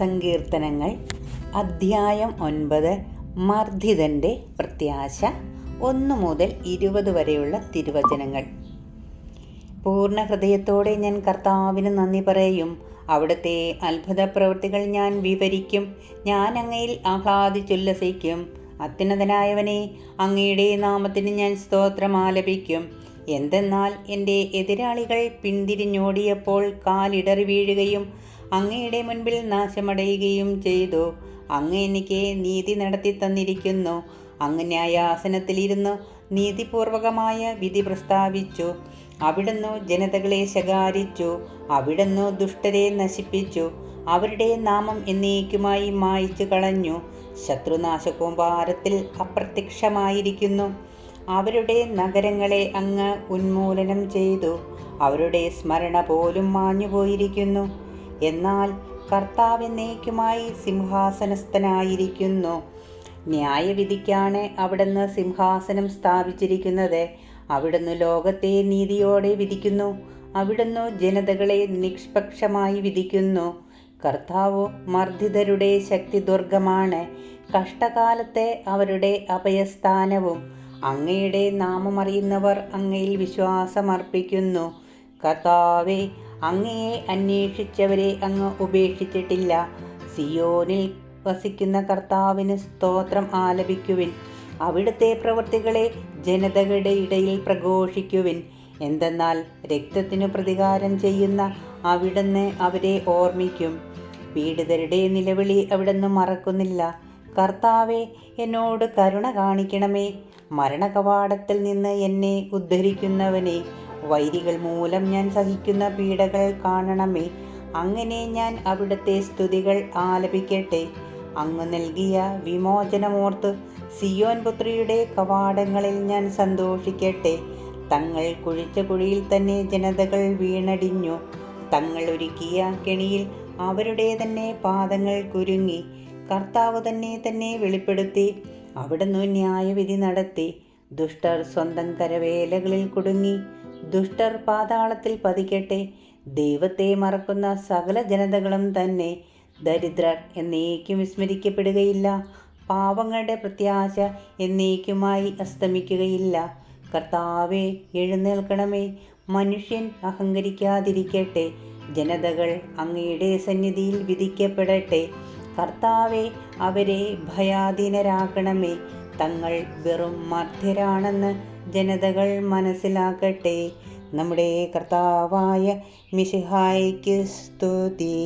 സങ്കീർത്തനങ്ങൾ അധ്യായം 9 മർദ്ദിതൻ്റെ പ്രത്യാശ 1 മുതൽ 20 വരെയുള്ള തിരുവചനങ്ങൾ. പൂർണ്ണ ഹൃദയത്തോടെ ഞാൻ കർത്താവിന് നന്ദി പറയും. അവിടുത്തെ അത്ഭുത പ്രവൃത്തികൾ ഞാൻ വിവരിക്കും. ഞാൻ അങ്ങയിൽ ആഹ്ലാദിച്ചുല്ലസിക്കും. അത്യുന്നതനായവനെ, അങ്ങയുടെ നാമത്തിന് ഞാൻ സ്തോത്രം ആലപിക്കും. എന്തെന്നാൽ എൻ്റെ എതിരാളികൾ പിന്തിരിഞ്ഞോടിയപ്പോൾ കാലിടറി വീഴുകയും അങ്ങയുടെ മുൻപിൽ നാശമടയുകയും ചെയ്തു. അങ്ങ് എനിക്ക് നീതി നടത്തി തന്നിരിക്കുന്നു. അങ്ങ് ന്യായാസനത്തിലിരുന്ന് നീതിപൂർവകമായ വിധി പ്രസ്താവിച്ചു. അവിടുന്ന് ജനതകളെ ശകാരിച്ചു. അവിടുന്ന് ദുഷ്ടരെ നശിപ്പിച്ചു. അവരുടെ നാമം എന്നേക്കുമായി മായ്ച്ചു കളഞ്ഞു. ശത്രുനാശകൂമ്പാരത്തിൽ അപ്രത്യക്ഷമായിരിക്കുന്നു. അവരുടെ നഗരങ്ങളെ അങ്ങ് ഉന്മൂലനം ചെയ്തു. അവരുടെ സ്മരണ പോലും മാഞ്ഞുപോയിരിക്കുന്നു. എന്നാൽ കർത്താവ് എന്നേക്കുമായി സിംഹാസനസ്ഥനായിരിക്കുന്നു. ന്യായവിധിക്കാണ് അവിടുന്ന് സിംഹാസനം സ്ഥാപിച്ചിരിക്കുന്നത്. അവിടുന്ന് ലോകത്തെ നീതിയോടെ വിധിക്കുന്നു. അവിടുന്ന് ജനതകളെ നിഷ്പക്ഷമായി വിധിക്കുന്നു. കർത്താവ് മർദ്ദിതരുടെ ശക്തിദുർഗമാണ്, കഷ്ടകാലത്തെ അവരുടെ അഭയസ്ഥാനവും. അങ്ങയുടെ നാമമറിയുന്നവർ അങ്ങയിൽ വിശ്വാസമർപ്പിക്കുന്നു. കർത്താവേ, അങ്ങയെ അന്വേഷിച്ചവരെ അങ്ങ് ഉപേക്ഷിച്ചിട്ടില്ല. സിയോനിൽ വസിക്കുന്ന കർത്താവിന് സ്തോത്രം ആലപിക്കുവിൻ. അവിടുത്തെ പ്രവൃത്തികളെ ജനതകളുടെ ഇടയിൽ പ്രഘോഷിക്കുവിൻ. എന്തെന്നാൽ രക്തത്തിനു പ്രതികാരം ചെയ്യുന്ന അവിടുന്ന് അവരെ ഓർമ്മിക്കും. പീഡിതരുടെ നിലവിളി അവിടുന്ന് മറക്കുന്നില്ല. കർത്താവേ, എന്നോട് കരുണ കാണിക്കണമേ. മരണകവാടത്തിൽ നിന്ന് എന്നെ ഉദ്ധരിക്കുന്നവനെ, വൈരികൾ മൂലം ഞാൻ സഹിക്കുന്ന പീഡകൾ കാണണമേ. അങ്ങനെ ഞാൻ അവിടുത്തെ സ്തുതികൾ ആലപിക്കട്ടെ. അങ്ങ് നൽകിയ വിമോചനമോർത്ത് സിയോൻ പുത്രിയുടെ കവാടങ്ങളിൽ ഞാൻ സന്തോഷിക്കട്ടെ. തങ്ങൾ കുഴിച്ച കുഴിയിൽ തന്നെ ജനതകൾ വീണടിഞ്ഞു. തങ്ങൾ ഒരുക്കിയ കെണിയിൽ അവരുടെ തന്നെ പാദങ്ങൾ കുരുങ്ങി. കർത്താവ് തന്നെ വെളിപ്പെടുത്തി. അവിടുന്ന് ന്യായവിധി നടത്തി. ദുഷ്ടർ സ്വന്തം കരവേലകളിൽ കുടുങ്ങി. ദുഷ്ടർ പാതാളത്തിൽ പതിക്കട്ടെ. ദൈവത്തെ മറക്കുന്ന സകല ജനതകളും തന്നെ ദരിദ്രർ എന്നേക്കും വിസ്മരിക്കപ്പെടുകയില്ല. പാവങ്ങളുടെ പ്രത്യാശ എന്നേക്കുമായി അസ്തമിക്കുകയില്ല. കർത്താവേ, എഴുന്നേൽക്കണമേ. മനുഷ്യൻ അഹങ്കരിക്കാതിരിക്കട്ടെ. ജനതകൾ അങ്ങയുടെ സന്നിധിയിൽ വിധിക്കപ്പെടട്ടെ. കർത്താവേ, അവരെ ഭയാധീനരാക്കണമേ. തങ്ങൾ വെറും മർത്യരാണെന്ന് ജനതകൾ മനസ്സിലാക്കട്ടെ. നമ്മുടെ കർത്താവായ മിശിഹായ്ക്ക് സ്തുതി.